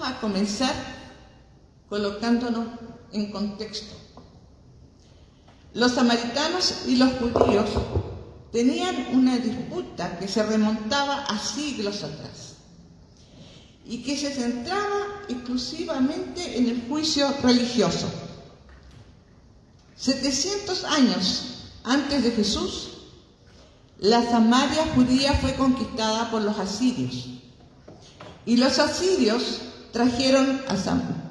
a comenzar colocándonos en contexto. Los samaritanos y los judíos tenían una disputa que se remontaba a siglos atrás y que se centraba exclusivamente en el juicio religioso. 700 años antes de Jesús, la Samaria judía fue conquistada por los asirios. Y los asirios trajeron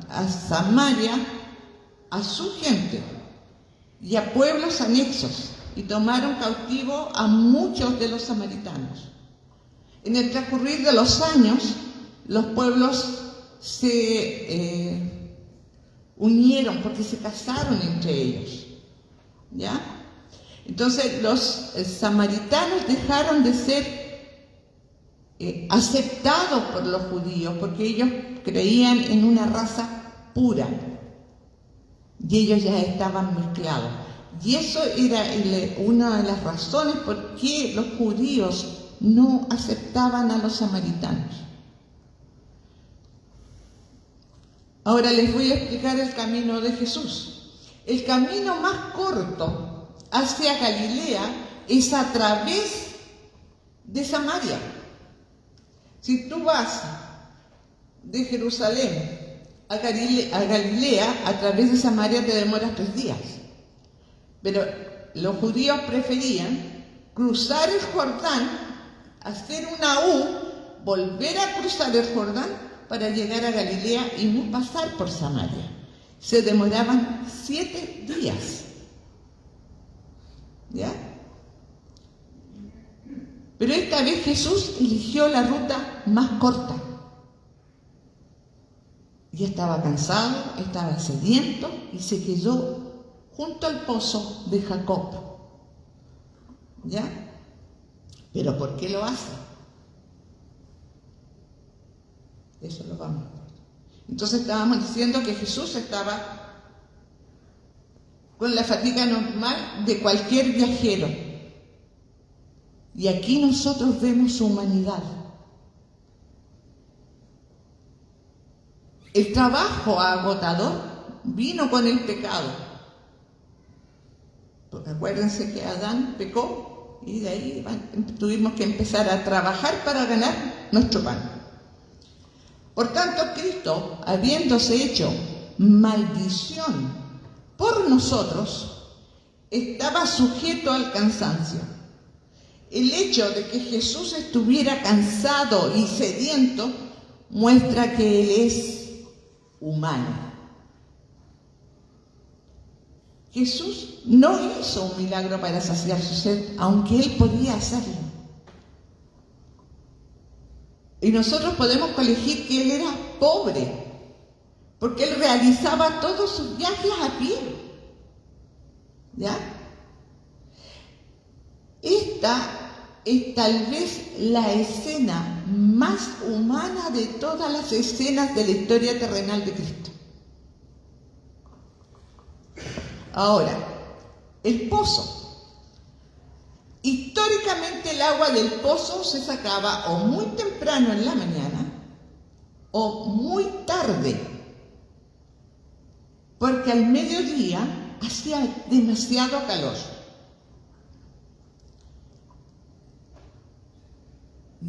a Samaria a su gente y a pueblos anexos y tomaron cautivo a muchos de los samaritanos. En el transcurrir de los años, los pueblos se unieron porque se casaron entre ellos, ¿ya? Entonces los samaritanos dejaron de ser aceptados por los judíos porque ellos creían en una raza pura y ellos ya estaban mezclados. Y eso era una de las razones por qué los judíos no aceptaban a los samaritanos. Ahora les voy a explicar el camino de Jesús. El camino más corto hacia Galilea es a través de Samaria. Si tú vas de Jerusalén a Galilea, a través de Samaria te demoras 3 días. Pero los judíos preferían cruzar el Jordán, hacer una U, volver a cruzar el Jordán para llegar a Galilea y no pasar por Samaria. Se demoraban 7 días. ¿Ya? Pero esta vez Jesús eligió la ruta más corta. Y estaba cansado, estaba sediento y se quedó junto al pozo de Jacob. ¿Ya? ¿Pero por qué lo hace? Eso lo vamos a ver. Entonces estábamos diciendo que Jesús estaba con la fatiga normal de cualquier viajero. Y aquí nosotros vemos su humanidad. El trabajo agotador vino con el pecado. Porque acuérdense que Adán pecó y de ahí tuvimos que empezar a trabajar para ganar nuestro pan. Por tanto, Cristo, habiéndose hecho maldición por nosotros, estaba sujeto al cansancio. El hecho de que Jesús estuviera cansado y sediento muestra que Él es humano. Jesús no hizo un milagro para saciar su sed, aunque Él podía hacerlo. Y nosotros podemos colegir que Él era pobre, porque Él realizaba todos sus viajes a pie. ¿Ya? Esta es tal vez la escena más humana de todas las escenas de la historia terrenal de Cristo. Ahora, el pozo. Históricamente el agua del pozo se sacaba o muy temprano en la mañana o muy tarde, porque al mediodía hacía demasiado calor.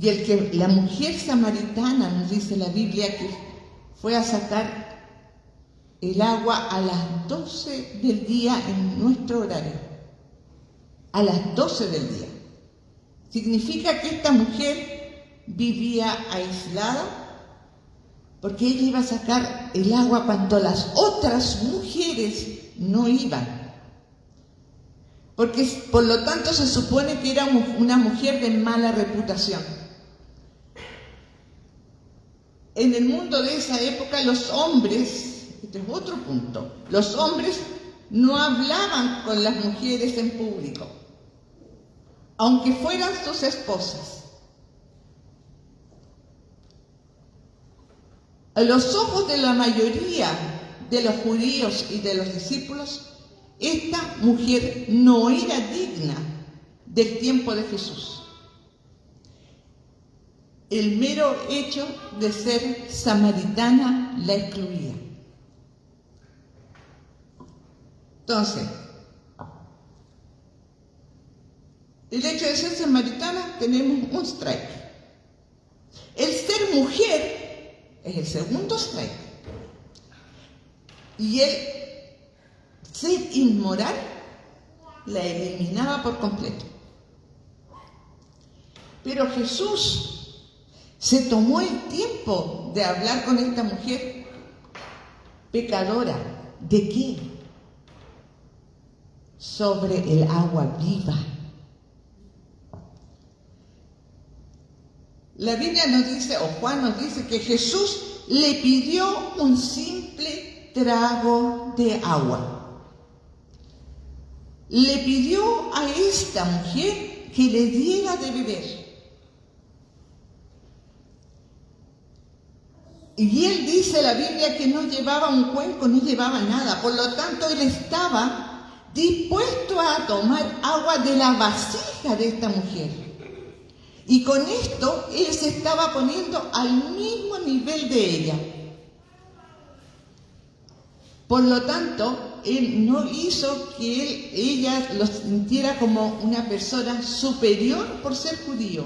Y la mujer samaritana, nos dice la Biblia, que fue a sacar el agua a las 12 del día en nuestro horario. A las 12 del día. Significa que esta mujer vivía aislada porque ella iba a sacar el agua cuando las otras mujeres no iban. Porque por lo tanto se supone que era una mujer de mala reputación. En el mundo de esa época los hombres, este es otro punto, los hombres no hablaban con las mujeres en público, aunque fueran sus esposas. A los ojos de la mayoría de los judíos y de los discípulos, esta mujer no era digna del tiempo de Jesús. El mero hecho de ser samaritana la excluía. Entonces, el hecho de ser samaritana, tenemos un strike. El ser mujer es el segundo strike. Y el ser inmoral la eliminaba por completo. Pero Jesús se tomó el tiempo de hablar con esta mujer pecadora. ¿De qué? Sobre el agua viva. La Biblia nos dice, o Juan nos dice, que Jesús le pidió un simple trago de agua. Le pidió a esta mujer que le diera de beber. Y él dice, la Biblia, que no llevaba un cuenco, no llevaba nada. Por lo tanto, él estaba dispuesto a tomar agua de la vasija de esta mujer. Y con esto, él se estaba poniendo al mismo nivel de ella. Por lo tanto, él no hizo que ella lo sintiera como una persona superior por ser judío,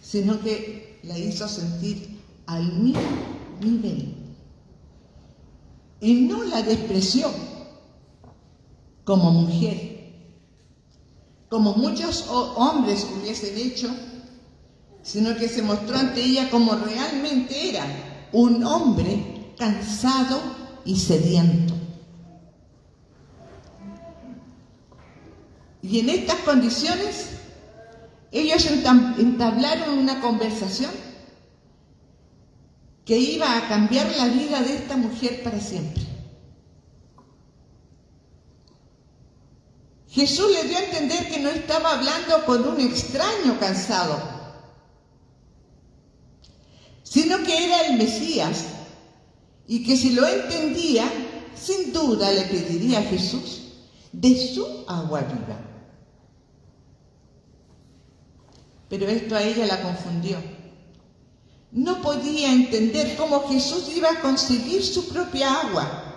sino que la hizo sentir al mismo nivel. Y no la despreció como mujer, como muchos hombres hubiesen hecho, sino que se mostró ante ella como realmente era, un hombre cansado y sediento. Y en estas condiciones, ellos entablaron una conversación que iba a cambiar la vida de esta mujer para siempre. Jesús le dio a entender que no estaba hablando con un extraño cansado, sino que era el Mesías, y que si lo entendía, sin duda le pediría a Jesús de su agua viva. Pero esto a ella la confundió. No podía entender cómo Jesús iba a conseguir su propia agua.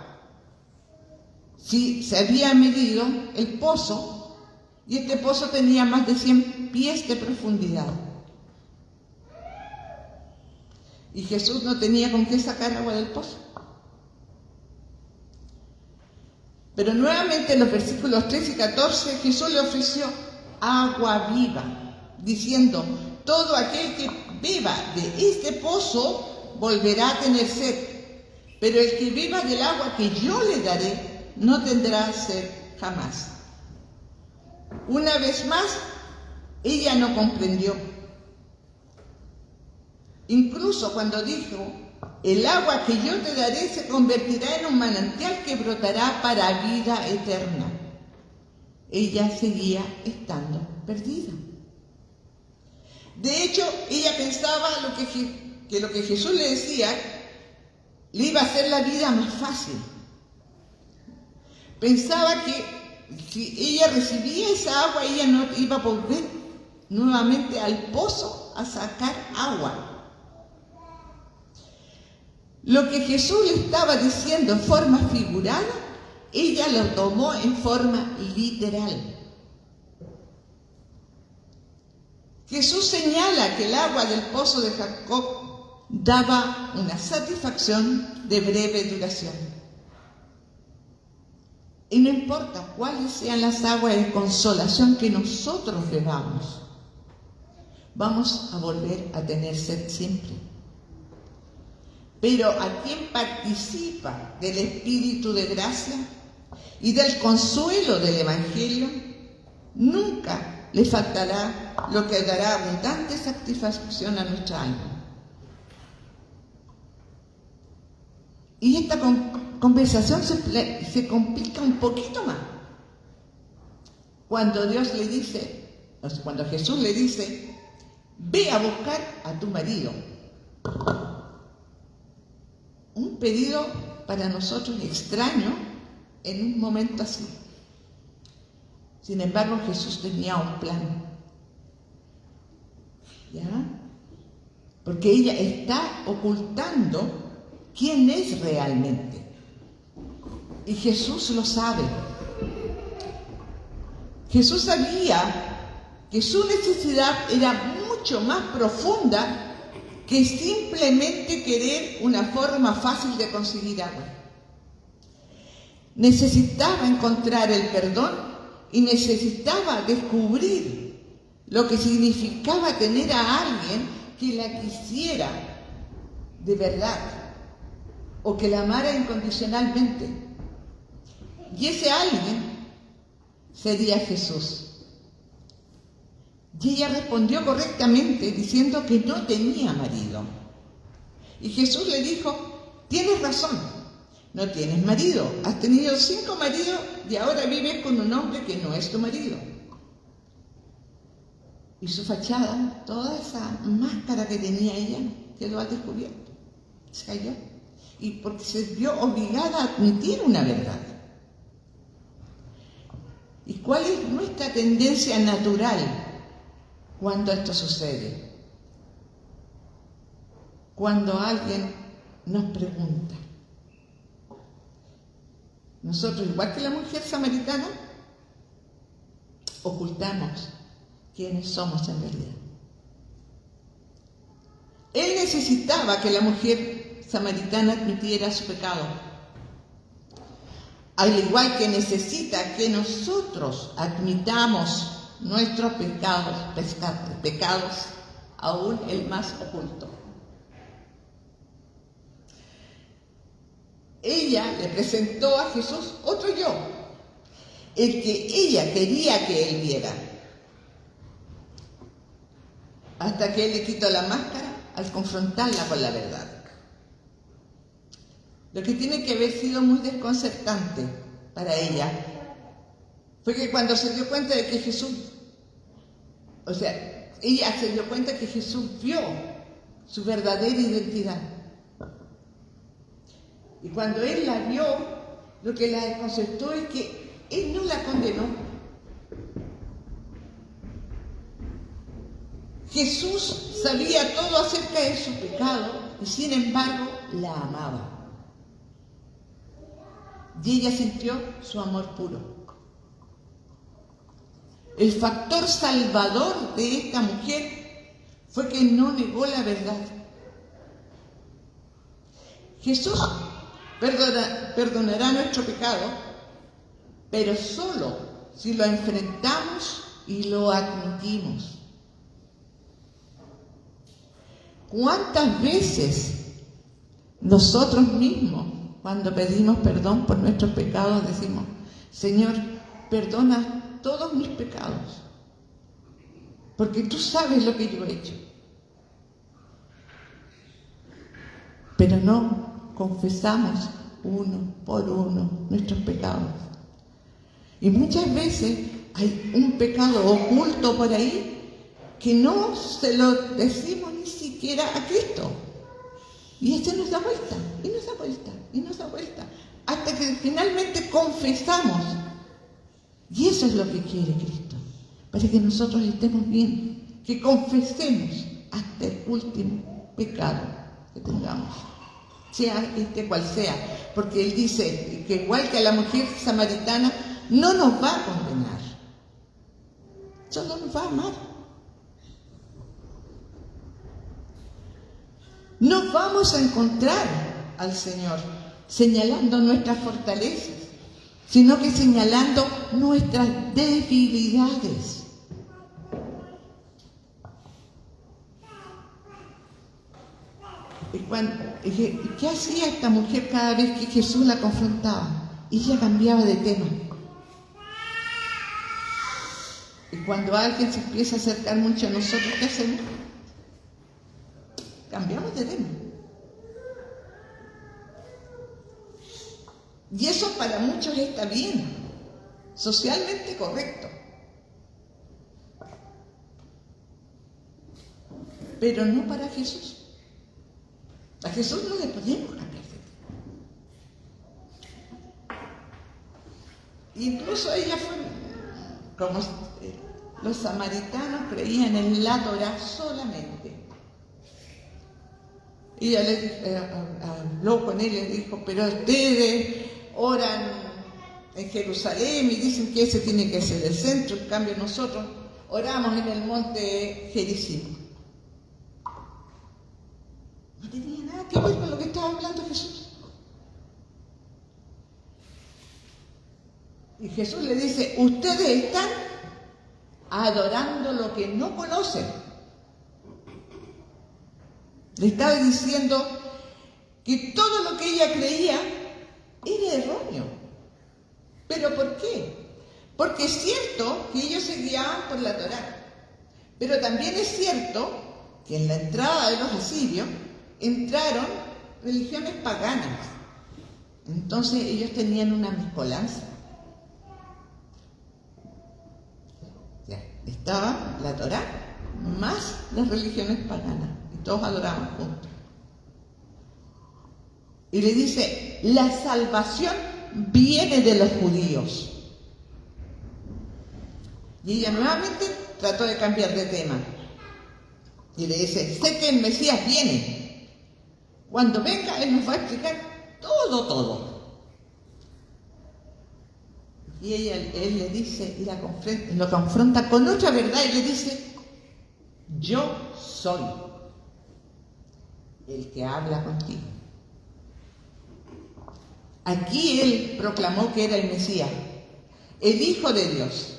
Si se había medido el pozo, y este pozo tenía más de 100 pies de profundidad. Y Jesús no tenía con qué sacar agua del pozo. Pero nuevamente en los versículos 13 y 14, Jesús le ofreció agua viva, diciendo, todo aquel que beba de este pozo volverá a tener sed, pero el que beba del agua que yo le daré no tendrá sed jamás. Una vez más, ella no comprendió. Incluso cuando dijo, el agua que yo te daré se convertirá en un manantial que brotará para vida eterna. Ella seguía estando perdida. De hecho, ella pensaba que lo que Jesús le decía le iba a hacer la vida más fácil. Pensaba que si ella recibía esa agua, ella no iba a volver nuevamente al pozo a sacar agua. Lo que Jesús le estaba diciendo en forma figurada, ella lo tomó en forma literal. Jesús señala que el agua del pozo de Jacob daba una satisfacción de breve duración. Y no importa cuáles sean las aguas de consolación que nosotros bebamos, vamos a volver a tener sed siempre. Pero a quien participa del Espíritu de gracia y del consuelo del Evangelio, nunca le faltará lo que dará abundante satisfacción a nuestra alma. Y esta conversación se complica un poquito más cuando cuando Jesús le dice, ve a buscar a tu marido. Un pedido para nosotros extraño en un momento así. Sin embargo, Jesús tenía un plan. ¿Ya? porque ella está ocultando quién es realmente. Y Jesús lo sabe. Jesús sabía que su necesidad era mucho más profunda que simplemente querer una forma fácil de conseguir agua. Necesitaba encontrar el perdón y necesitaba descubrir lo que significaba tener a alguien que la quisiera de verdad o que la amara incondicionalmente. Y ese alguien sería Jesús. Y ella respondió correctamente diciendo que no tenía marido. Y Jesús le dijo: tienes razón, no tienes marido, has tenido 5 maridos y ahora vives con un hombre que no es tu marido. Y su fachada, toda esa máscara que tenía ella, quedó al descubierto, se cayó. Y porque se vio obligada a admitir una verdad. ¿Y cuál es nuestra tendencia natural cuando esto sucede? Cuando alguien nos pregunta. Nosotros, igual que la mujer samaritana, ocultamos quiénes somos en realidad. Él necesitaba que la mujer samaritana admitiera su pecado, al igual que necesita que nosotros admitamos nuestros pecados, aún el más oculto. Ella le presentó a Jesús otro yo, el que ella quería que él viera, hasta que él le quitó la máscara al confrontarla con la verdad. Lo que tiene que haber sido muy desconcertante para ella fue que cuando se dio cuenta de que Jesús, ella se dio cuenta que Jesús vio su verdadera identidad. Y cuando él la vio, lo que la desconcertó es que él no la condenó. Jesús sabía todo acerca de su pecado y sin embargo la amaba. Y ella sintió su amor puro. El factor salvador de esta mujer fue que no negó la verdad. Jesús perdonará nuestro pecado, pero solo si lo enfrentamos y lo admitimos. ¿Cuántas veces nosotros mismos, cuando pedimos perdón por nuestros pecados, decimos: Señor, perdona todos mis pecados, porque tú sabes lo que yo he hecho? Pero no confesamos uno por uno nuestros pecados. Y muchas veces hay un pecado oculto por ahí que no se lo decimos ni siquiera a Cristo. Y este nos da vuelta, y nos da vuelta, y nos da vuelta, hasta que finalmente confesamos. Y eso es lo que quiere Cristo, para que nosotros estemos bien, que confesemos hasta el último pecado que tengamos, sea este cual sea, porque Él dice que igual que a la mujer samaritana, no nos va a condenar, solo nos va a amar. No vamos a encontrar al Señor señalando nuestras fortalezas, sino que señalando nuestras debilidades. ¿Qué hacía esta mujer cada vez que Jesús la confrontaba? Ella cambiaba de tema. Y cuando alguien se empieza a acercar mucho a nosotros, ¿qué hacemos? Cambiamos de tema. Y eso para muchos está bien, socialmente correcto. Pero no para Jesús. A Jesús no le podemos cambiar de tema. Incluso ella fue, como los samaritanos creían en la Torá solamente. Ella habló con él y le dijo, pero ustedes oran en Jerusalén y dicen que ese tiene que ser el centro, en cambio nosotros oramos en el monte Gerizim. No tenía nada que ver con lo que estaba hablando Jesús. Y Jesús le dice, ustedes están adorando lo que no conocen. Le estaba diciendo que todo lo que ella creía era erróneo. ¿Pero por qué? Porque es cierto que ellos se guiaban por la Torá, pero también es cierto que en la entrada de los asirios entraron religiones paganas. Entonces ellos tenían una mezcolanza. Ya, estaba la Torá más las religiones paganas y todos adoraban juntos. Y le dice, la salvación viene de los judíos. Y ella nuevamente trató de cambiar de tema. Y le dice, sé que el Mesías viene. Cuando venga, Él nos va a explicar todo. Y él le dice, y lo confronta con otra verdad y le dice, yo soy el que habla contigo. Aquí él proclamó que era el Mesías, el Hijo de Dios.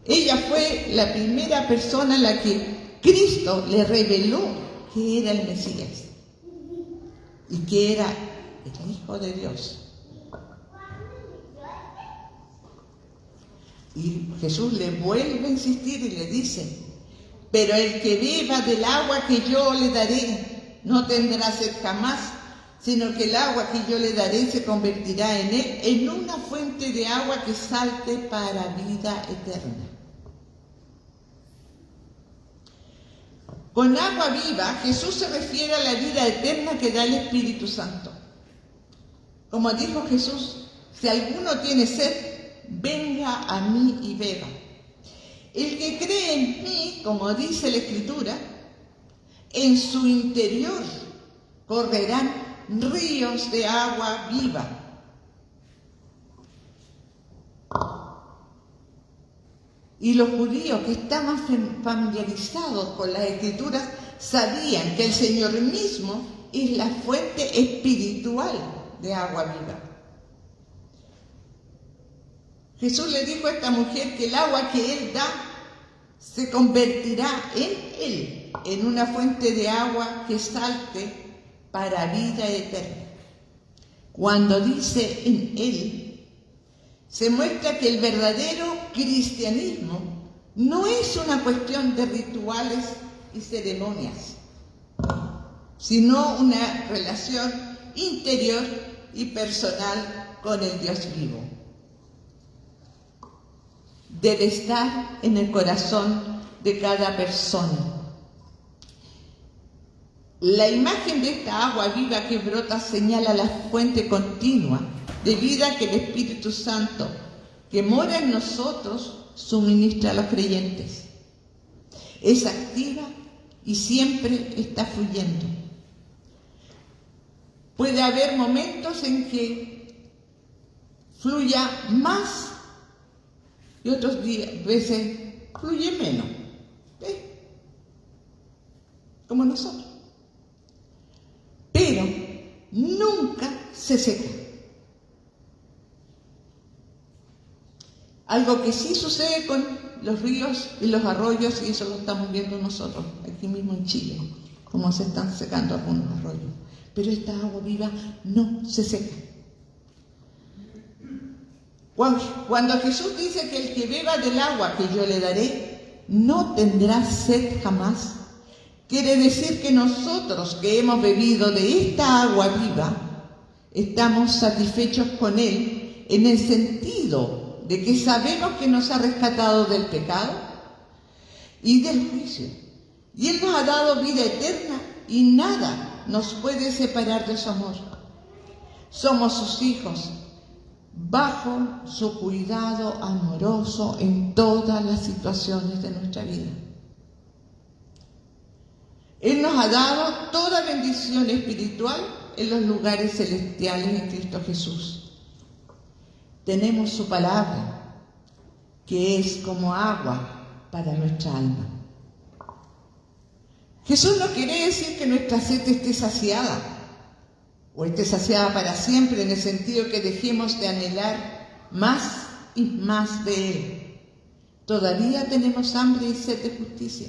Ella fue la primera persona a la que Cristo le reveló que era el Mesías y que era el Hijo de Dios. Y Jesús le vuelve a insistir y le dice, pero el que beba del agua que yo le daré no tendrá sed jamás, sino que el agua que yo le daré se convertirá en él en una fuente de agua que salte para vida eterna. Con agua viva, Jesús se refiere a la vida eterna que da el Espíritu Santo. Como dijo Jesús, si alguno tiene sed, venga a mí y beba. El que cree en mí, como dice la Escritura, en su interior correrán ríos de agua viva. Y los judíos que estaban familiarizados con las Escrituras sabían que el Señor mismo es la fuente espiritual de agua viva. Jesús le dijo a esta mujer que el agua que Él da se convertirá en Él, en una fuente de agua que salte para vida eterna. Cuando dice en Él, se muestra que el verdadero cristianismo no es una cuestión de rituales y ceremonias, sino una relación interior y personal con el Dios vivo. Debe estar en el corazón de cada persona. La imagen de esta agua viva que brota señala la fuente continua de vida que el Espíritu Santo, que mora en nosotros, suministra a los creyentes. Es activa y siempre está fluyendo. Puede haber momentos en que fluya más y otros veces fluye menos, como nosotros. Pero nunca se seca. Algo que sí sucede con los ríos y los arroyos, y eso lo estamos viendo nosotros, aquí mismo en Chile, como se están secando algunos arroyos. Pero esta agua viva no se seca. Cuando Jesús dice que el que beba del agua que yo le daré no tendrá sed jamás, quiere decir que nosotros que hemos bebido de esta agua viva estamos satisfechos con Él en el sentido de que sabemos que nos ha rescatado del pecado y del juicio. Y Él nos ha dado vida eterna y nada nos puede separar de su amor. Somos sus hijos, bajo su cuidado amoroso en todas las situaciones de nuestra vida. Él nos ha dado toda bendición espiritual en los lugares celestiales en Cristo Jesús. Tenemos su palabra, que es como agua para nuestra alma. Jesús no quiere decir que nuestra sed esté saciada, o esté saciada para siempre, en el sentido que dejemos de anhelar más y más de Él. Todavía tenemos hambre y sed de justicia.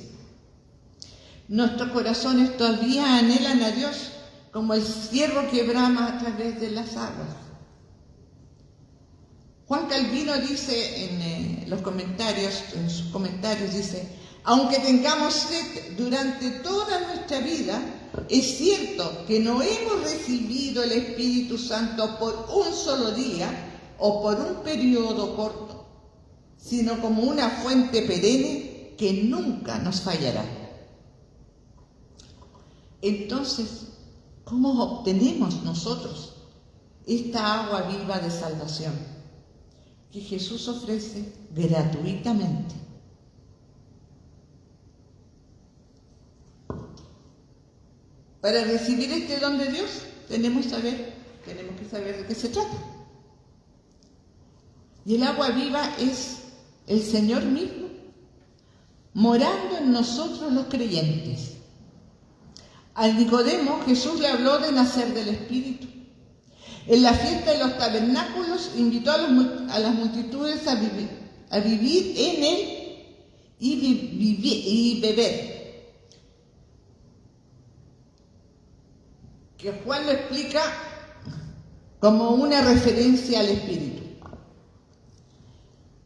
Nuestros corazones todavía anhelan a Dios como el ciervo que brama a través de las aguas. Juan Calvino dice en sus comentarios, dice: aunque tengamos sed durante toda nuestra vida, es cierto que no hemos recibido el Espíritu Santo por un solo día o por un periodo corto, sino como una fuente perenne que nunca nos fallará. Entonces, ¿cómo obtenemos nosotros esta agua viva de salvación que Jesús ofrece gratuitamente? Para recibir este don de Dios tenemos que saber de qué se trata. Y el agua viva es el Señor mismo morando en nosotros los creyentes. Al Nicodemo Jesús le habló de nacer del Espíritu. En la fiesta de los tabernáculos invitó a las multitudes a vivir en Él y beber. Que Juan lo explica como una referencia al Espíritu.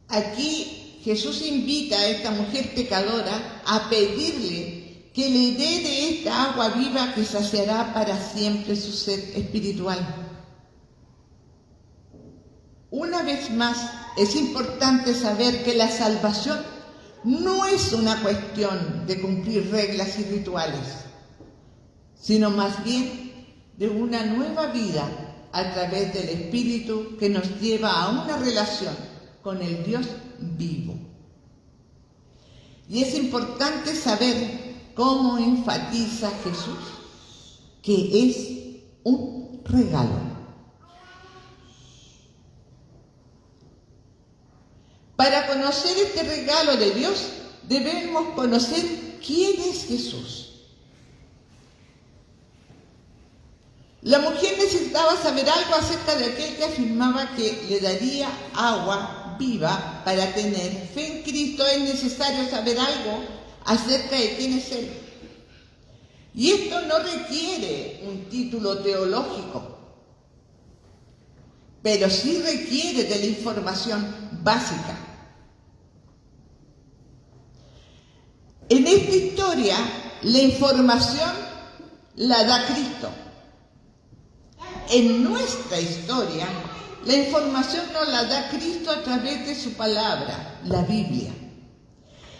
Aquí Jesús invita a esta mujer pecadora a pedirle que le dé de esta agua viva que saciará para siempre su sed espiritual. Una vez más, es importante saber que la salvación no es una cuestión de cumplir reglas y rituales, sino más bien de una nueva vida a través del Espíritu que nos lleva a una relación con el Dios vivo. Y es importante saber cómo enfatiza Jesús que es un regalo. Para conocer este regalo de Dios, debemos conocer quién es Jesús. La mujer necesitaba saber algo acerca de aquel que afirmaba que le daría agua viva. Para tener fe en Cristo es necesario saber algo acerca de quién es Él. Y esto no requiere un título teológico, pero sí requiere de la información básica. En esta historia, la información la da Cristo. En nuestra historia, la información nos la da Cristo a través de su palabra, la Biblia.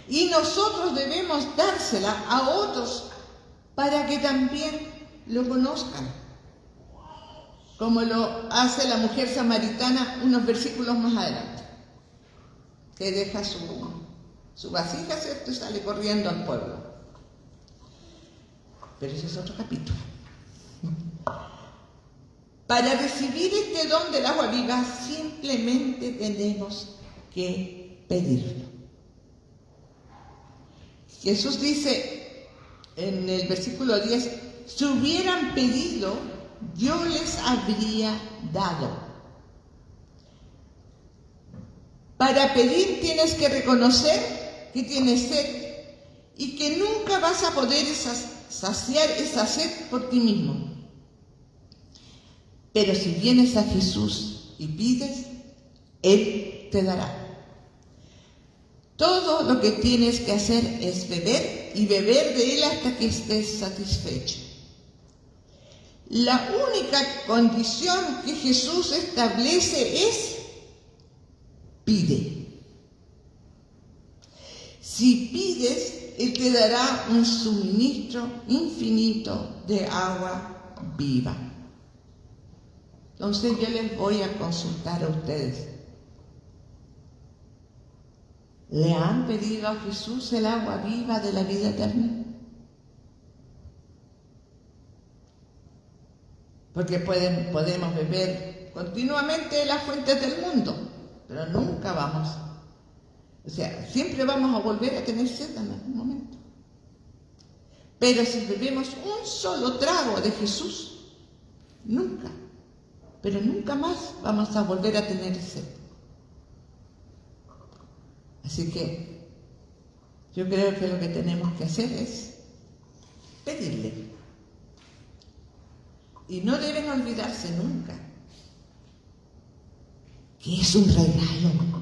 Y nosotros debemos dársela a otros para que también lo conozcan. Como lo hace la mujer samaritana unos versículos más adelante, que deja su vasija, ¿cierto?, y sale corriendo al pueblo. Pero ese es otro capítulo. Para recibir este don del agua viva, simplemente tenemos que pedirlo. Jesús dice en el versículo 10, si hubieran pedido, yo les habría dado. Para pedir tienes que reconocer que tienes sed y que nunca vas a poder saciar esa sed por ti mismo. Pero si vienes a Jesús y pides, Él te dará. Todo lo que tienes que hacer es beber y beber de Él hasta que estés satisfecho. La única condición que Jesús establece es pide. Si pides, Él te dará un suministro infinito de agua viva. Entonces yo les voy a consultar a ustedes. ¿Le han pedido a Jesús el agua viva de la vida eterna? Porque podemos beber continuamente de las fuentes del mundo, pero nunca vamos. O sea, siempre vamos a volver a tener sed en algún momento. Pero si bebemos un solo trago de Jesús, nunca, pero nunca más vamos a volver a tener sed. Así que yo creo que lo que tenemos que hacer es pedirle. Y no deben olvidarse nunca que es un regalo.